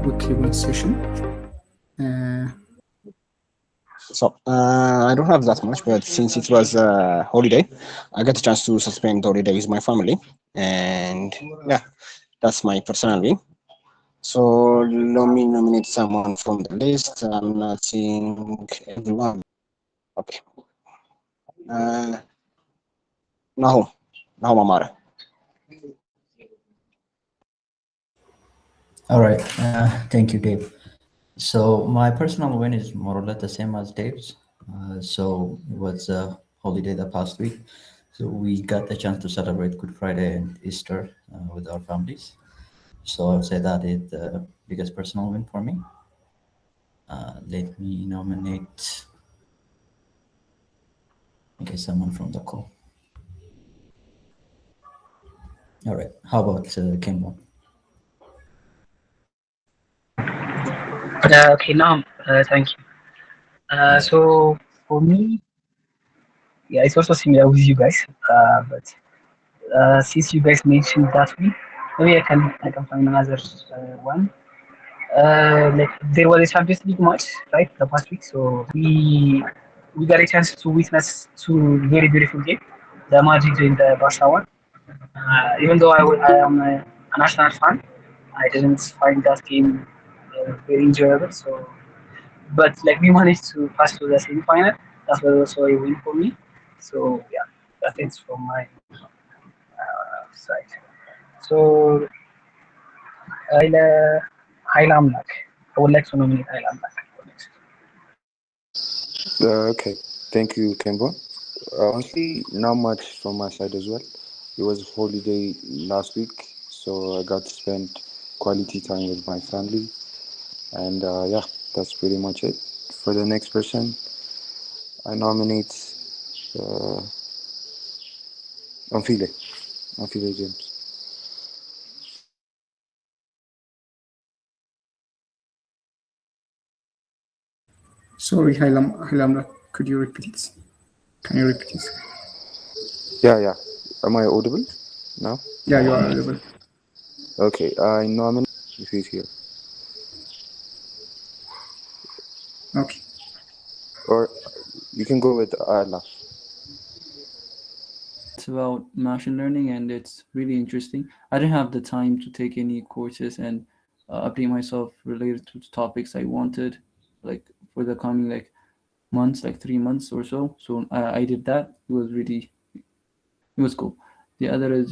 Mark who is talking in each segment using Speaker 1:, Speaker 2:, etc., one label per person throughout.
Speaker 1: weekly win session.
Speaker 2: So I don't have that much, but since it was a holiday, I got a chance to spend the holiday with my family, and yeah, that's my personal win. So let me nominate someone from the list. I'm not seeing everyone. Okay. Uh, Nahum. Nahum Amara.
Speaker 3: All right. Thank you, Dave. So my personal win is more or less the same as Dave's. So it was a holiday the past week. So we got the chance to celebrate Good Friday and Easter with our families. So I would say that is the biggest personal win for me. Let me nominate, okay, someone from the call. All right. How about Kimbo?
Speaker 4: Okay, now, thank you. So for me, yeah, it's also similar with you guys. But since you guys mentioned that week, maybe I can find another one. Like there was a Champions League match, right, the past week. So we got a chance to witness two very beautiful games, the Madrid and the Barca one. Even though I am a national fan, I didn't find that game very enjoyable. So, but like we managed to pass to the semi-final. That was also a win for me. So yeah, that is from my side. So I'll Amlak. I would like to nominate I'll Amlak for next.
Speaker 5: Okay, thank you, Kemba. Honestly, not much from my side as well. It was a holiday last week, so I got to spend quality time with my family, and yeah, that's pretty much it. For the next person, I nominate uh, Amphile, Amphile James.
Speaker 1: Sorry, Hilam, could you repeat it? Can you repeat it?
Speaker 5: Yeah. Am I audible now?
Speaker 1: Yeah, you are audible.
Speaker 5: Okay, I nominate if he's here.
Speaker 1: Okay.
Speaker 5: Or you can go with Allah.
Speaker 6: It's about machine learning and it's really interesting. I didn't have the time to take any courses and update myself related to the topics I wanted, like for the coming like months, like 3 months or so. So I did that. It was cool. The other is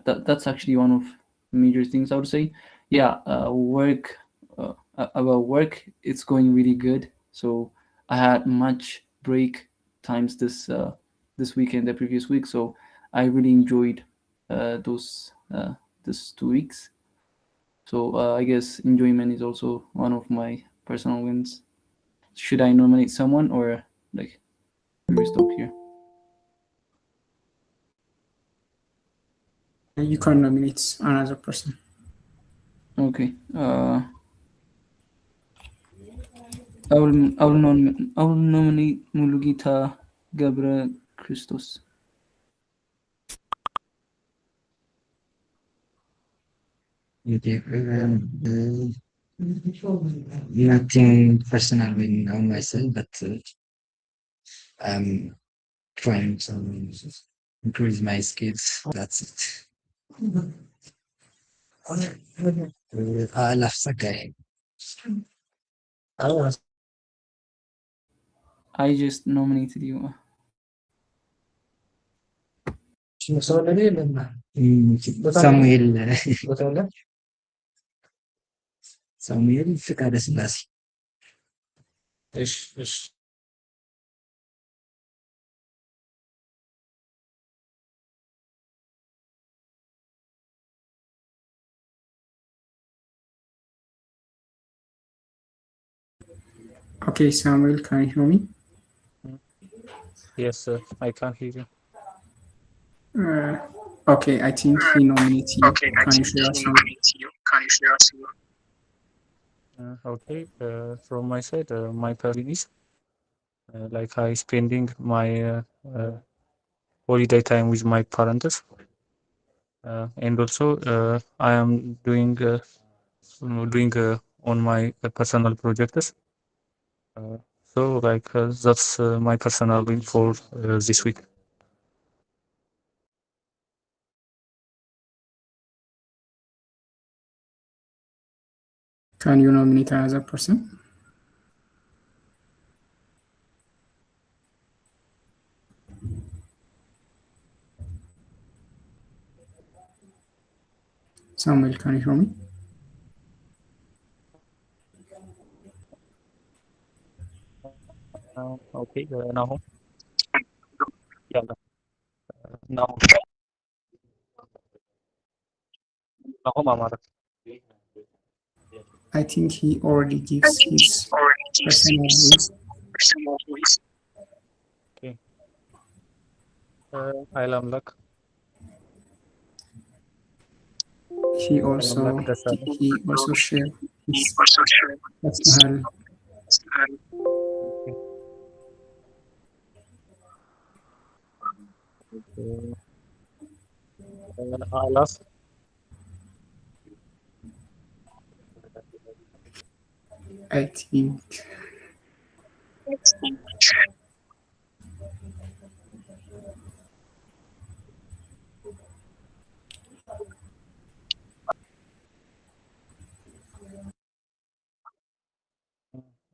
Speaker 6: that's actually one of the major things I would say. Yeah, work about work. It's going really good. So I had much break times this weekend, the previous week. So I really enjoyed those this 2 weeks. So I guess enjoyment is also one of my personal wins. Should I nominate someone or like we stop here?
Speaker 1: You can nominate another person.
Speaker 6: Okay. I will nominate Mulugita Gabra Christos.
Speaker 7: Nothing personal on myself, but I'm trying to increase my skills. That's it. I love Sakai.
Speaker 6: I just nominated you.
Speaker 7: Samuel ፍቃደ ስላሴ
Speaker 1: Okay, Samuel, can you hear me?
Speaker 8: Yes, sir. I can hear you.
Speaker 1: Okay, I think he nominated you. Can you share us your?
Speaker 8: Okay. From my side, my plan is like I spending my holiday time with my parents, and also I am doing doing on my personal projects. So like that's my personal win for this week.
Speaker 1: Can you nominate another person? Samuel, can you hear me?
Speaker 8: Okay, now, yeah, now, Mama.
Speaker 1: I think he already gives his personal win.
Speaker 8: Okay, I'll unlock.
Speaker 1: He also shared his personal.
Speaker 8: I'll ask.
Speaker 1: I think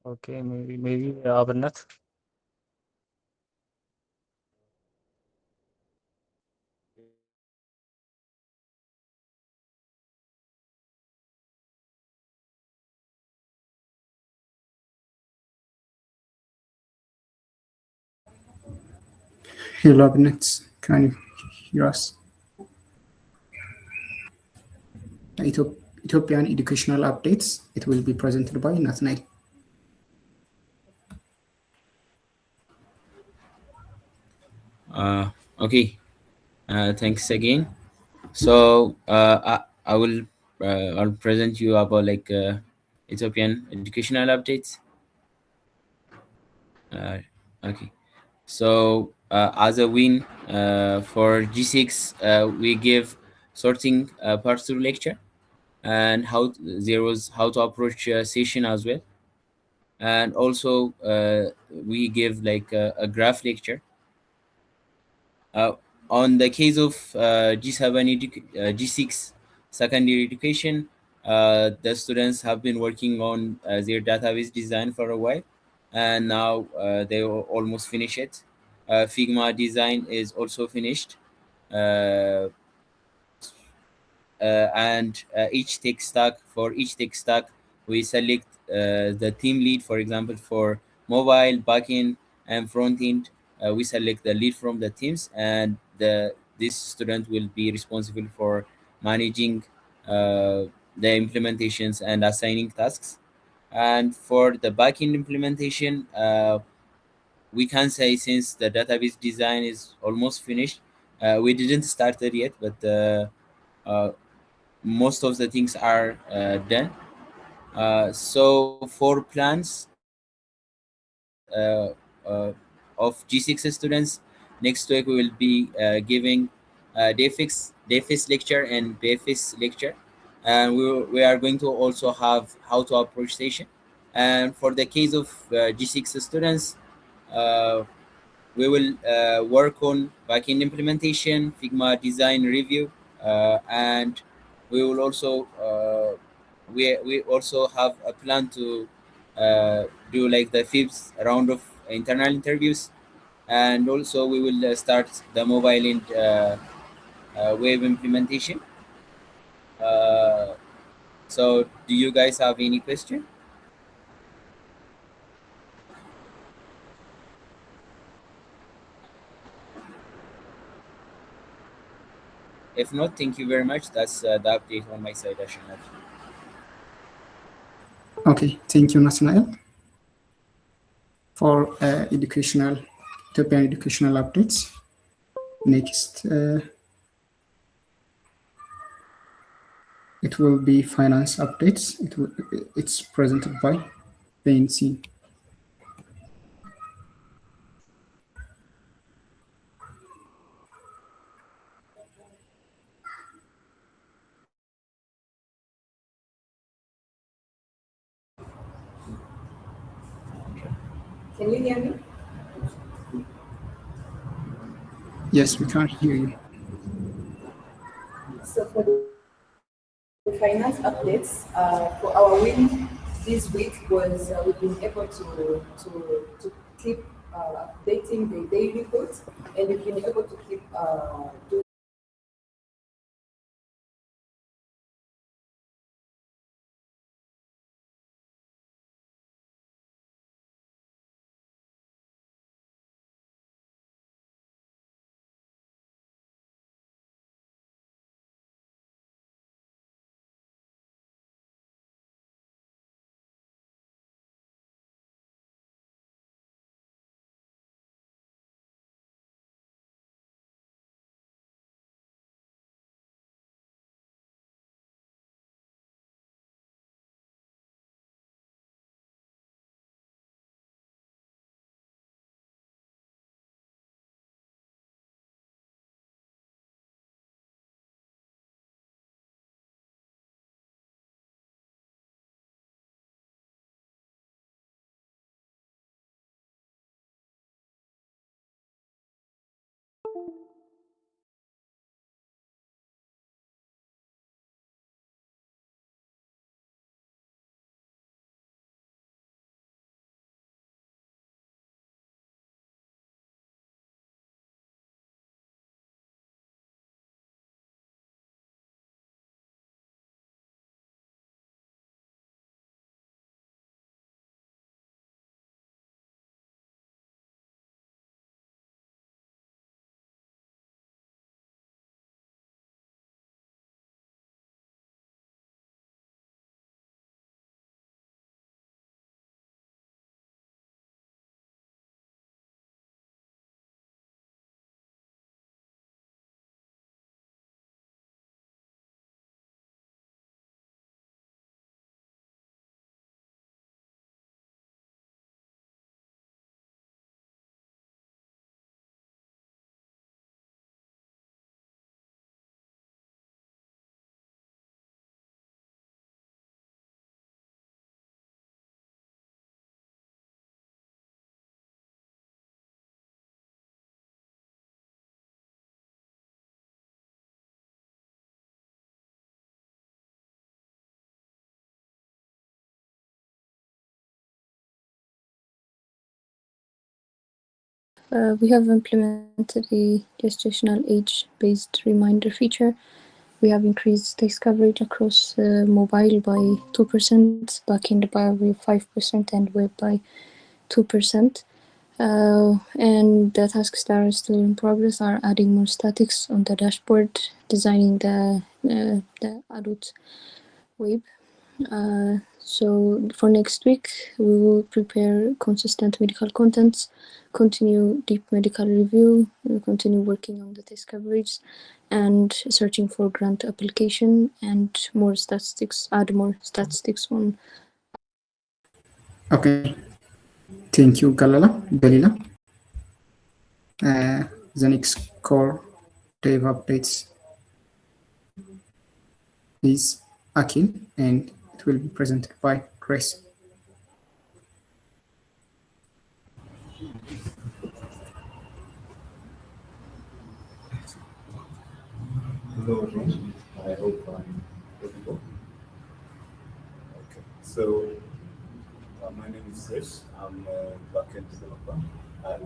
Speaker 8: Okay, maybe Abernat.
Speaker 1: Hello, Abnet. Can you hear us? Ethiopian educational updates. It will be presented by Nathaniel.
Speaker 9: Okay. Thanks again. So I will I'll present you about like Ethiopian educational updates. Okay. So as a win for G6, we give sorting part through lecture, and there was how to approach session as well, and also we give like a graph lecture. Uh, on the case of G6 secondary education, the students have been working on their database design for a while, and now they almost finish it. Figma design is also finished. Uh, and each tech stack we select the team lead. For example, for mobile, backend, and front end, we select the lead from the teams, and this student will be responsible for managing the implementations and assigning tasks. And for the backend implementation, we can say since the database design is almost finished, we didn't start it yet, but uh, most of the things are done. So for plans of G6 students, next week we will be giving DFX lecture and BFS lecture, and we are going to also have how to approach station. And for the case of G6 students, uh, we will work on backend implementation, Figma design review, and we will also we also have a plan to do like the fifth round of internal interviews, and also we will start the mobile and web implementation. Uh, so, do you guys have any question? If not, thank you very much. That's the update on my side, Ashana.
Speaker 1: Okay, thank you, Nathaniel, for Ethiopian educational updates. Next, it will be finance updates. It's presented by PNC.
Speaker 10: Can you hear me?
Speaker 1: Yes, we can hear you.
Speaker 10: So for the finance updates, for our win this week was we've been able to keep updating the daily reports, and we've been able to keep doing.
Speaker 11: We have implemented a gestational age-based reminder feature. We have increased text coverage across mobile by 2%, backend by 5%, and web by 2%. And the tasks that are still in progress are adding more statics on the dashboard, designing the adult web. So for next week, we will prepare consistent medical contents, continue deep medical review, continue working on the test coverage, and searching for grant application and more statistics, add more statistics on.
Speaker 1: Okay. Thank you, Galila. The next core dev updates is Akin, and it will be presented by Grace.
Speaker 12: Hello, everyone. I hope I'm audible. Okay, so my name is Chris. I'm a backend developer at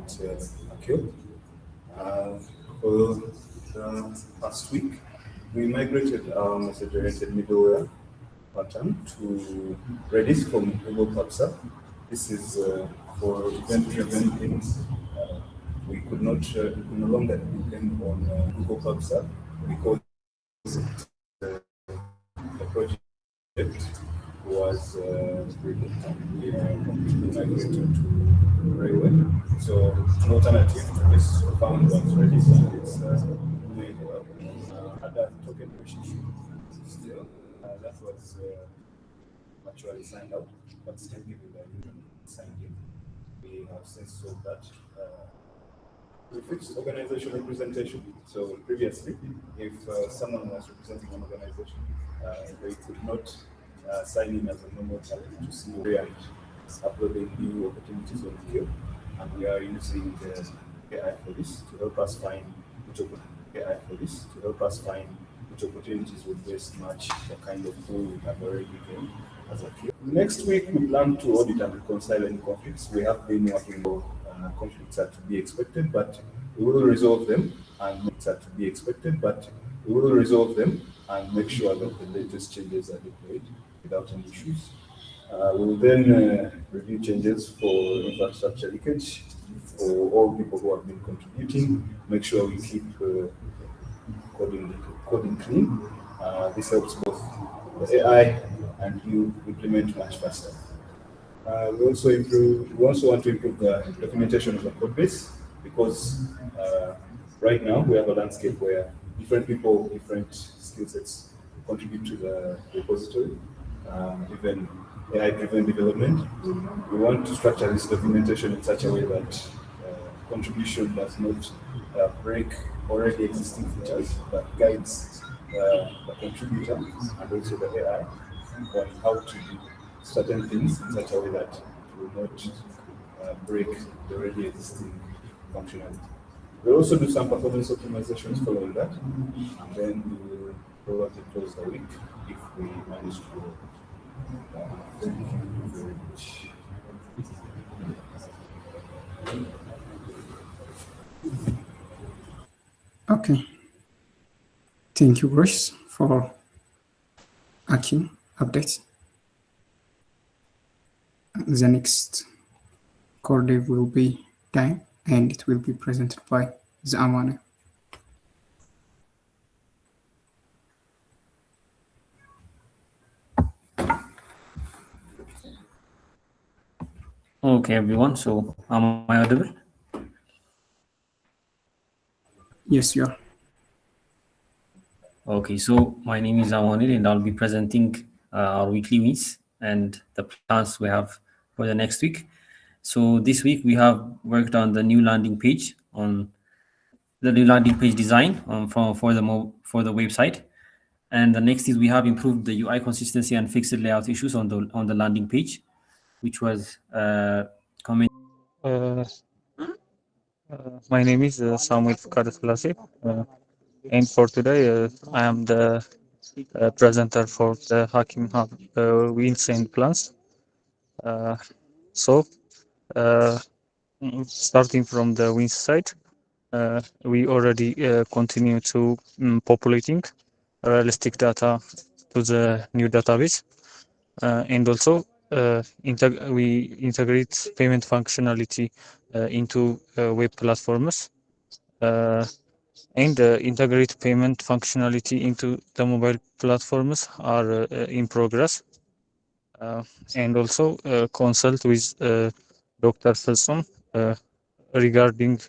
Speaker 12: Akil. For the past week, we migrated our message-oriented middleware pattern to Redis from Google PubSub. This is for event-driven things. We could no longer depend on Google PubSub because the project was completely migrated to railway. So an alternative to this found was Redis, and it's doing well. Had a token relationship still. That was actually signed out, but still given the human signed in. We have since solved that. We fixed organization representation. So previously, if someone was representing an organization, they could not sign in as a normal talent to see where uploading new opportunities on video, and we are using AI for this to help us find which opportunities would best match the kind of tool we have already given as a key. Next week, we plan to audit and reconcile any conflicts. We have been working on conflicts are to be expected, but we will resolve them and make sure that the latest changes are deployed without any issues. We will then review changes for infrastructure leakage for all people who have been contributing, make sure we keep coding clean. This helps both the AI and you implement much faster. We also want to improve the documentation of the code base because right now we have a landscape where different people, different skill sets contribute to the repository, even AI-driven development. We want to structure this documentation in such a way that contribution does not break already existing features, but guides the contributor and also the AI on how to do certain things in such a way that it will not break the already existing functionality. We'll also do some performance optimizations following that, and then we will probably close the week if we manage to. Thank you very much.
Speaker 1: Okay. Thank you, Grace, for Akin updates. The next core dev will be time, and it will be presented by Zamane.
Speaker 13: Okay, everyone. So, am I audible?
Speaker 1: Yes, you are.
Speaker 13: Okay, so my name is Awanil, and I'll be presenting our weekly wins and the plans we have for the next week. So this week we have worked on the new landing page design for the website, and the next is we have improved the UI consistency and fixed layout issues on the landing page, which was commented.
Speaker 8: My name is Samuel Fukadesklasi, and for today I am the presenter for the Hacking Hub wins and plans. So, starting from the wins side, we already continue to populating realistic data to the new database, and also we integrate payment functionality into web platforms. And integrate payment functionality into the mobile platforms are in progress. And also consult with Dr. Felson regarding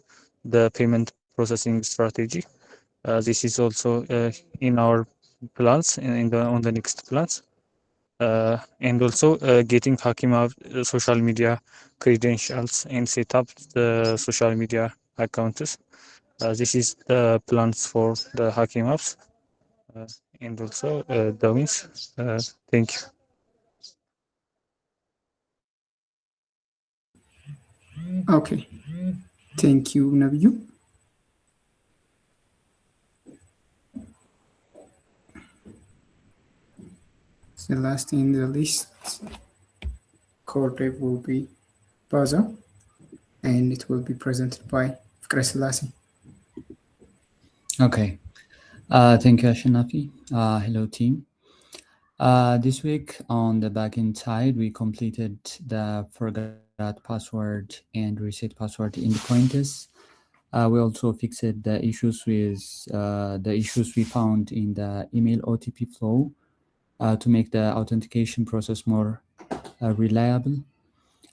Speaker 8: the payment processing strategy. This is also in our plans on the next plans. And also getting Hakim social media credentials and set up the social media accounts. This is the plans for the Hakim apps and also the wins. Thank you.
Speaker 1: Okay. Thank you, Nabiyu. The last in the list core dev will be Baza, and it will be presented by Fikra Selassie.
Speaker 7: Okay. Thank you, Ashinafi. Hello, team. This week on the backend side, we completed the forgot password and reset password endpoint test. We also fixed the issues we found in the email OTP flow to make the authentication process more reliable.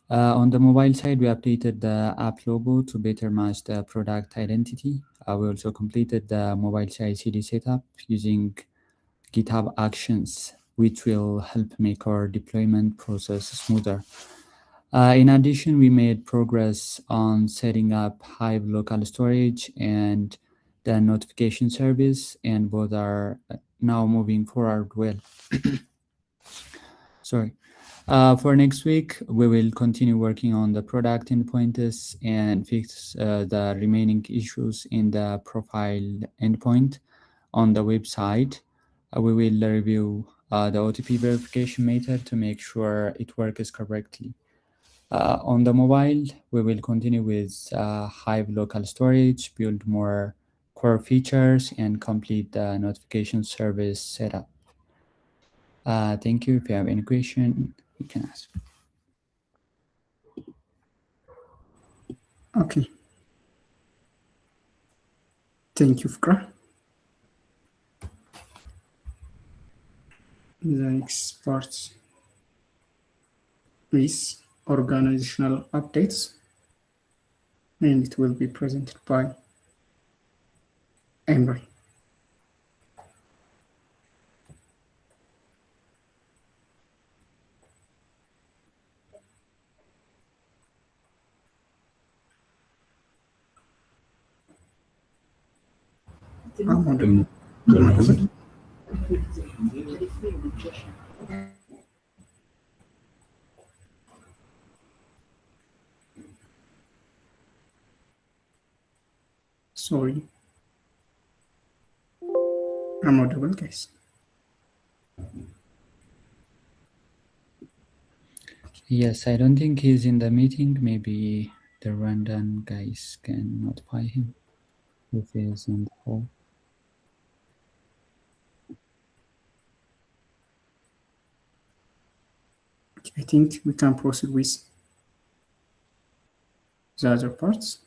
Speaker 7: On the mobile side, we updated the app logo to better match the product identity. We also completed the mobile CI/CD setup using GitHub Actions, which will help make our deployment process smoother. In addition, we made progress on setting up Hive local storage and the notification service, and both are now moving forward well. Sorry. For next week, we will continue working on the product endpoints and fix the remaining issues in the profile endpoint on the website. We will review the OTP verification method to make sure it works correctly. On the mobile, we will continue with Hive local storage, build more core features, and complete the notification service setup. Thank you. If you have any question, you can ask.
Speaker 1: Okay. Thank you, Fikra. The next part is organizational updates, and it will be presented by Emery. Sorry. I'm audible, guys.
Speaker 7: Yes, I don't think he's in the meeting. Maybe the Rwandan guys can notify him if he's in the call.
Speaker 1: I think we can proceed with the other parts.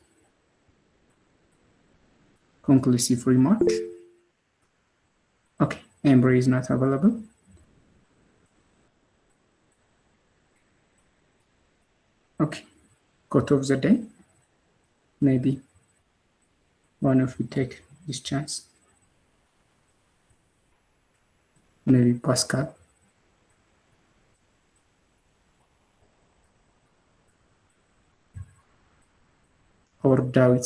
Speaker 1: Conclusive remark. Okay, Embry is not available. Okay, quote of the day. Maybe one of you take this chance. Maybe Pascal. Or David.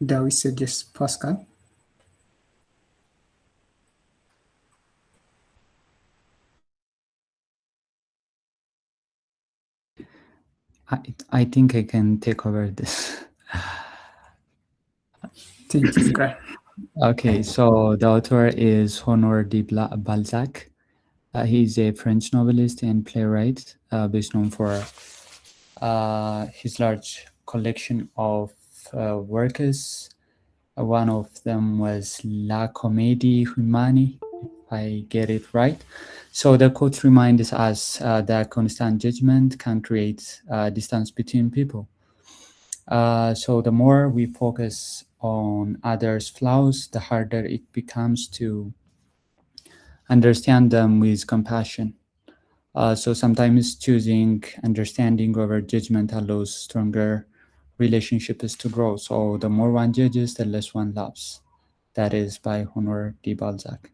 Speaker 1: David suggests Pascal.
Speaker 7: I think I can take over this.
Speaker 1: Thank you, Fry.
Speaker 7: Okay, so the author is Honor de Balzac. He's a French novelist and playwright, best known for his large collection of works. One of them was La Comédie Humaine, if I get it right. So the quote reminds us that constant judgment can create distance between people. So the more we focus on others' flaws, the harder it becomes to understand them with compassion. So sometimes choosing understanding over judgment allows stronger relationships to grow. So the more one judges, the less one loves. That is by Honor de Balzac.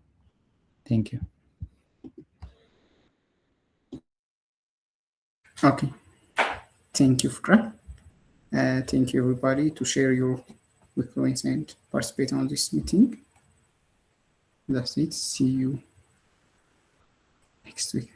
Speaker 7: Thank you.
Speaker 1: Okay. Thank you, Fry. Thank you, everybody, to share your weekends and participate on this meeting. That's it. See you next week.